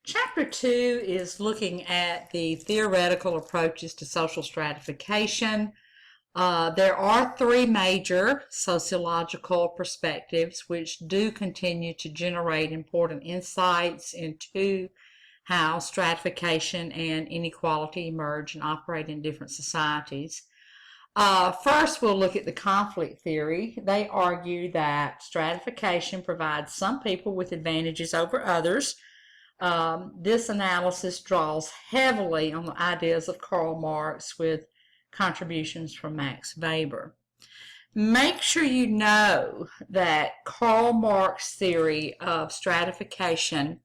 Chapter 2 is looking at the theoretical approaches to social stratification. There are three major sociological perspectives which do continue to generate important insights into how stratification and inequality emerge and operate in different societies. First, we'll look at the conflict theory. They argue that stratification provides some people with advantages over others. This analysis draws heavily on the ideas of Karl Marx with contributions from Max Weber. Make sure you know that Karl Marx's theory of stratification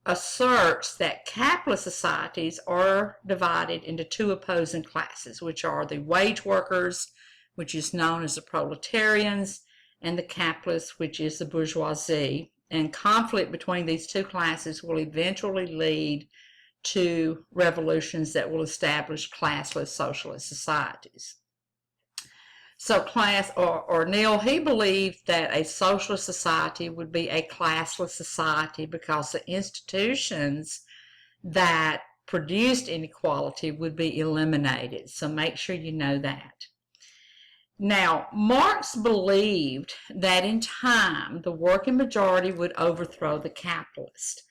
asserts that capitalist societies are divided into two opposing classes, which are the wage workers, which is known as the proletarians, and the capitalists, which is the bourgeoisie. And conflict between these two classes will eventually lead to revolutions that will establish classless socialist societies. So Neil, he believed that a socialist society would be a classless society because the institutions that produced inequality would be eliminated. So make sure you know that. Now, Marx believed that in time, the working majority would overthrow the capitalist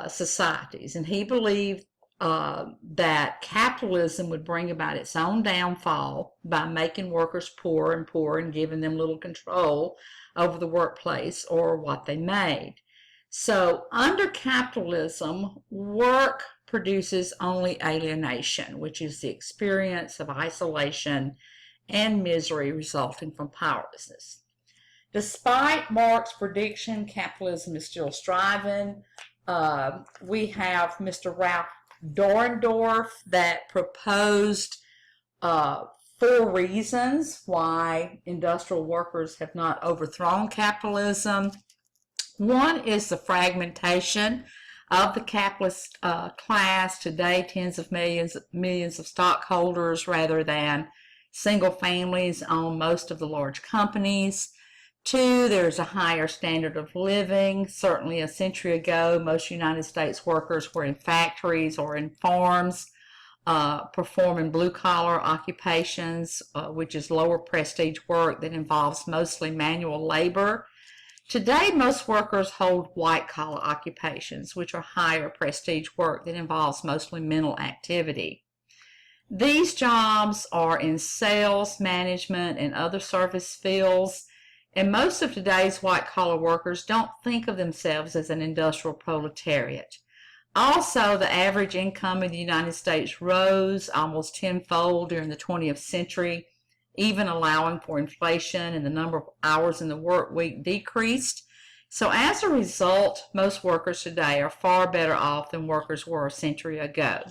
societies, and he believed that capitalism would bring about its own downfall by making workers poorer and poorer and giving them little control over the workplace or what they made. So under capitalism, work produces only alienation, which is the experience of isolation and misery resulting from powerlessness. Despite Marx's prediction, capitalism is still striving. We have Mr. Ralph Dorndorf that proposed 4 reasons why industrial workers have not overthrown capitalism. One is the fragmentation of the capitalist class. Today, tens of millions of stockholders rather than single families own most of the large companies. 2, there's a higher standard of living. Certainly a century ago, most United States workers were in factories or in farms, performing blue-collar occupations, which is lower prestige work that involves mostly manual labor. Today, most workers hold white-collar occupations, which are higher prestige work that involves mostly mental activity. These jobs are in sales, management, and other service fields, and most of today's white-collar workers don't think of themselves as an industrial proletariat. Also, the average income in the United States rose almost tenfold during the 20th century, even allowing for inflation, and the number of hours in the work week decreased. So as a result, most workers today are far better off than workers were a century ago.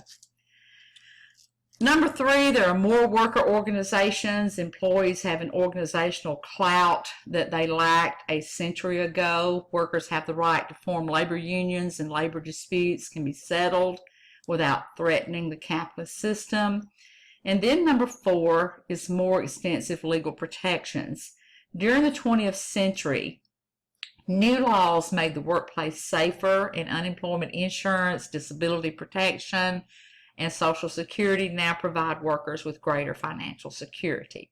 Number 3, there are more worker organizations. Employees have an organizational clout that they lacked a century ago. Workers have the right to form labor unions, and labor disputes can be settled without threatening the capitalist system. And then number 4 is more extensive legal protections. During the 20th century, new laws made the workplace safer, and unemployment insurance, disability protection, and Social Security now provide workers with greater financial security.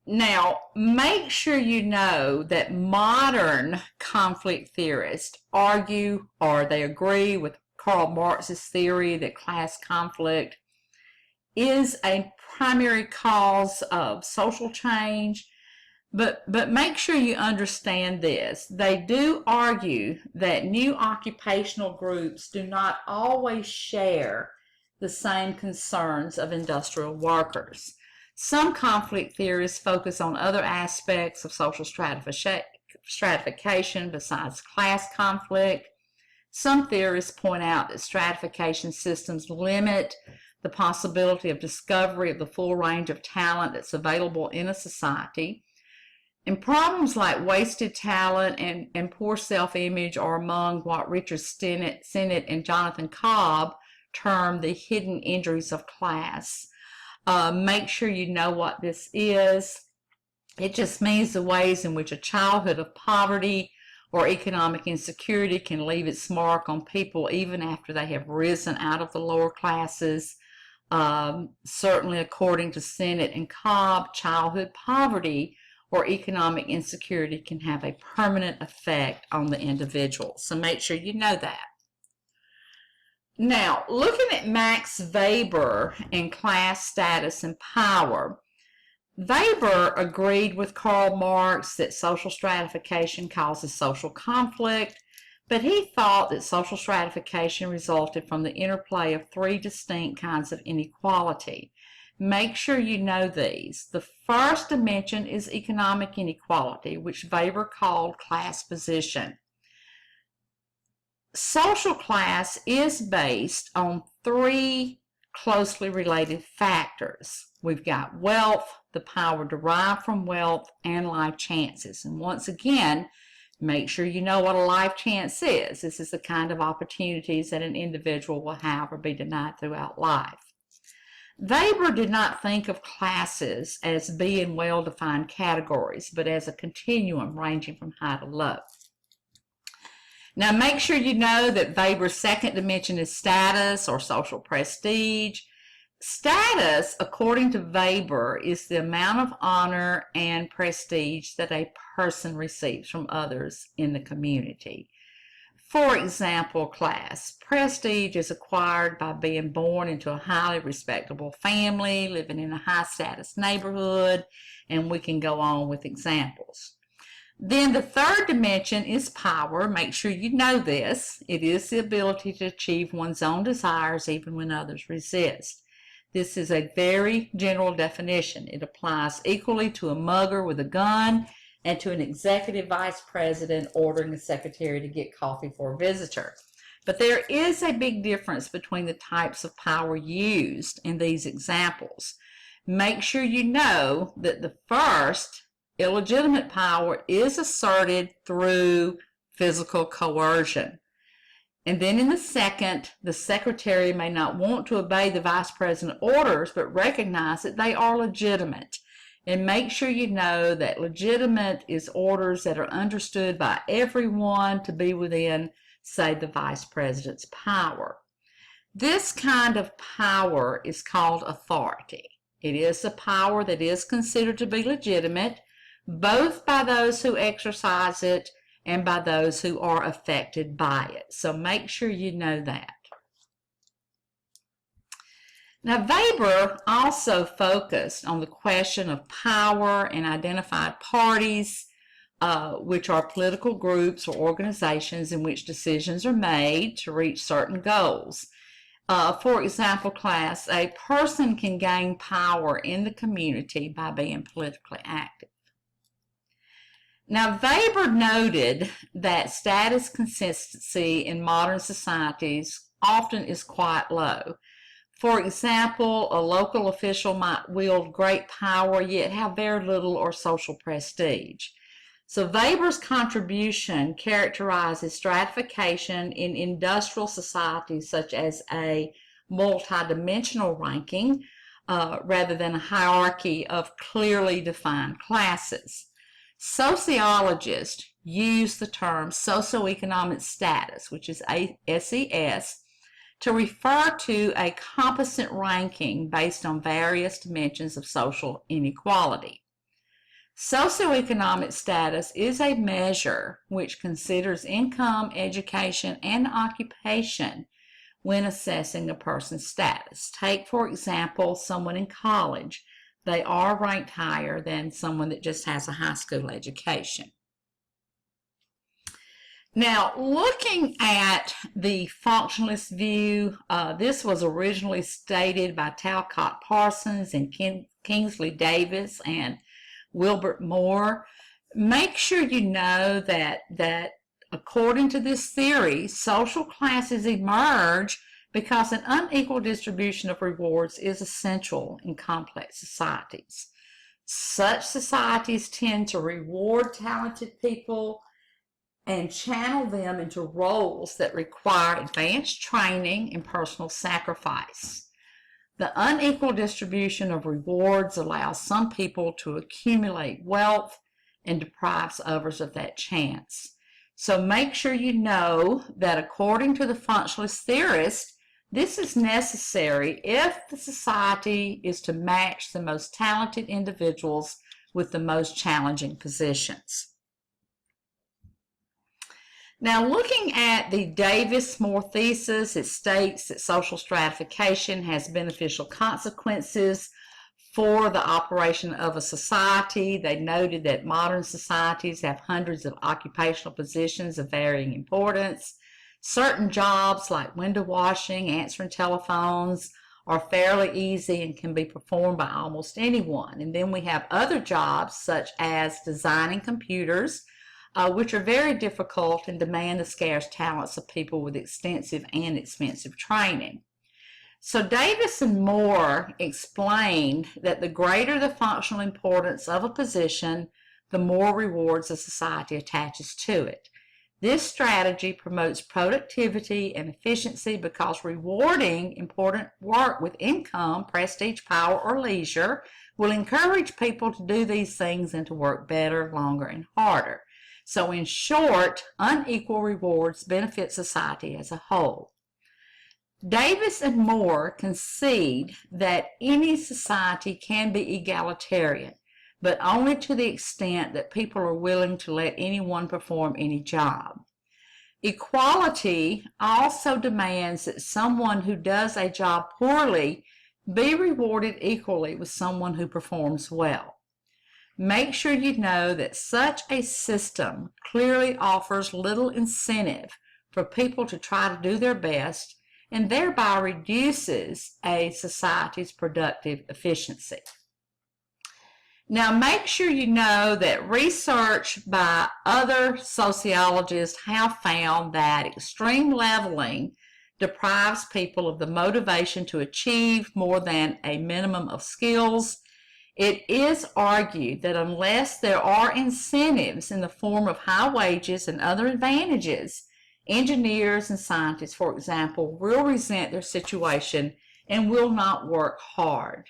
Now, make sure you know that modern conflict theorists argue, or they agree with Karl Marx's theory that class conflict is a primary cause of social change. But make sure you understand this. They do argue that new occupational groups do not always share the same concerns of industrial workers. Some conflict theorists focus on other aspects of social stratification besides class conflict. Some theorists point out that stratification systems limit the possibility of discovery of the full range of talent that's available in a society. And problems like wasted talent and poor self-image are among what Richard Sennett and Jonathan Cobb term the hidden injuries of class. Make sure you know what this is. It just means the ways in which a childhood of poverty or economic insecurity can leave its mark on people even after they have risen out of the lower classes. Certainly, according to Sennett and Cobb, childhood poverty or economic insecurity can have a permanent effect on the individual. So make sure you know that. Now, looking at Max Weber and class status and power, Weber agreed with Karl Marx that social stratification causes social conflict, but he thought that social stratification resulted from the interplay of three distinct kinds of inequality. Make sure you know these. The first dimension is economic inequality, which Weber called class position. Social class is based on three closely related factors. We've got wealth, the power derived from wealth, and life chances. And once again, make sure you know what a life chance is. This is the kind of opportunities that an individual will have or be denied throughout life. Weber did not think of classes as being well-defined categories, but as a continuum ranging from high to low. Now, make sure you know that Weber's second dimension is status or social prestige. Status, according to Weber, is the amount of honor and prestige that a person receives from others in the community. For example, class. Prestige is acquired by being born into a highly respectable family, living in a high-status neighborhood, and we can go on with examples. Then the third dimension is power. Make sure you know this. It is the ability to achieve one's own desires even when others resist. This is a very general definition. It applies equally to a mugger with a gun and to an executive vice president ordering a secretary to get coffee for a visitor. But there is a big difference between the types of power used in these examples. Make sure you know that the first, illegitimate power, is asserted through physical coercion. And then in the second, the secretary may not want to obey the vice president's orders, but recognize that they are legitimate. And make sure you know that legitimate is orders that are understood by everyone to be within, say, the vice president's power. This kind of power is called authority. It is a power that is considered to be legitimate, both by those who exercise it and by those who are affected by it. So make sure you know that. Now, Weber also focused on the question of power and identified parties, which are political groups or organizations in which decisions are made to reach certain goals. For example, class, a person can gain power in the community by being politically active. Now, Weber noted that status consistency in modern societies often is quite low. For example, a local official might wield great power yet have very little or social prestige. So Weber's contribution characterizes stratification in industrial societies such as a multidimensional ranking rather than a hierarchy of clearly defined classes. Sociologists use the term socioeconomic status, which is SES, to refer to a composite ranking based on various dimensions of social inequality. Socioeconomic status is a measure which considers income, education, and occupation when assessing a person's status. Take, for example, someone in college. They are ranked higher than someone that just has a high school education. Now, looking at the functionalist view, this was originally stated by Talcott Parsons and Kingsley Davis and Wilbert Moore. Make sure you know that according to this theory, social classes emerge because an unequal distribution of rewards is essential in complex societies. Such societies tend to reward talented people and channel them into roles that require advanced training and personal sacrifice. The unequal distribution of rewards allows some people to accumulate wealth and deprives others of that chance. So make sure you know that according to the functionalist theorist, this is necessary if the society is to match the most talented individuals with the most challenging positions. Now, looking at the Davis-Moore thesis, it states that social stratification has beneficial consequences for the operation of a society. They noted that modern societies have hundreds of occupational positions of varying importance. Certain jobs like window washing, answering telephones are fairly easy and can be performed by almost anyone. And then we have other jobs such as designing computers, which are very difficult and demand the scarce talents of people with extensive and expensive training. So Davis and Moore explained that the greater the functional importance of a position, the more rewards a society attaches to it. This strategy promotes productivity and efficiency because rewarding important work with income, prestige, power, or leisure will encourage people to do these things and to work better, longer, and harder. So in short, unequal rewards benefit society as a whole. Davis and Moore concede that any society can be egalitarian, but only to the extent that people are willing to let anyone perform any job. Equality also demands that someone who does a job poorly be rewarded equally with someone who performs well. Make sure you know that such a system clearly offers little incentive for people to try to do their best and thereby reduces a society's productive efficiency. Now, make sure you know that research by other sociologists have found that extreme leveling deprives people of the motivation to achieve more than a minimum of skills. It is argued that unless there are incentives in the form of high wages and other advantages, engineers and scientists, for example, will resent their situation and will not work hard.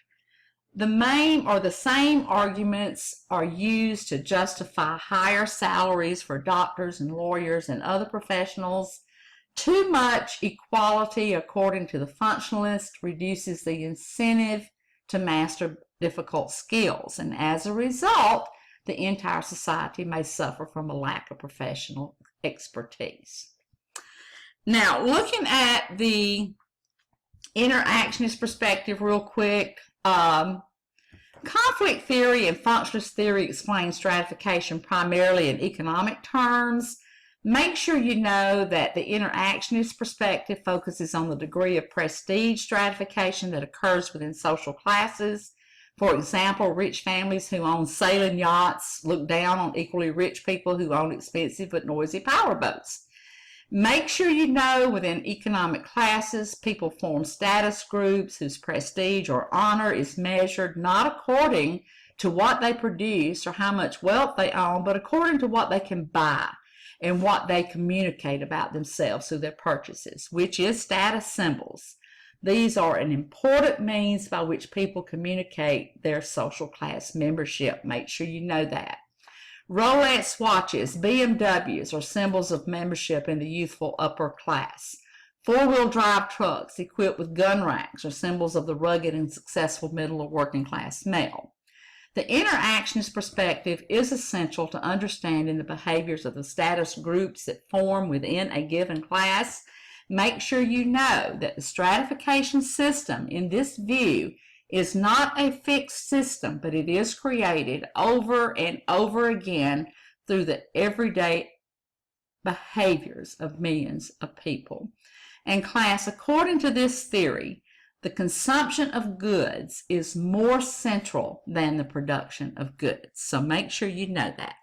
The same arguments are used to justify higher salaries for doctors and lawyers and other professionals. Too much equality, according to the functionalist, reduces the incentive to master difficult skills, and as a result, the entire society may suffer from a lack of professional expertise. Now, looking at the interactionist perspective real quick, conflict theory and functionalist theory explain stratification primarily in economic terms. Make sure you know that the interactionist perspective focuses on the degree of prestige stratification that occurs within social classes. For example, rich families who own sailing yachts look down on equally rich people who own expensive but noisy powerboats. Make sure you know within economic classes, people form status groups whose prestige or honor is measured not according to what they produce or how much wealth they own, but according to what they can buy and what they communicate about themselves through their purchases, which is status symbols. These are an important means by which people communicate their social class membership. Make sure you know that. Rolex watches, BMWs are symbols of membership in the youthful upper class. Four-wheel drive trucks equipped with gun racks are symbols of the rugged and successful middle or working class male. The interactionist perspective is essential to understanding the behaviors of the status groups that form within a given class. Make sure you know that the stratification system in this view is not a fixed system, but it is created over and over again through the everyday behaviors of millions of people. And class, according to this theory, the consumption of goods is more central than the production of goods. So make sure you know that.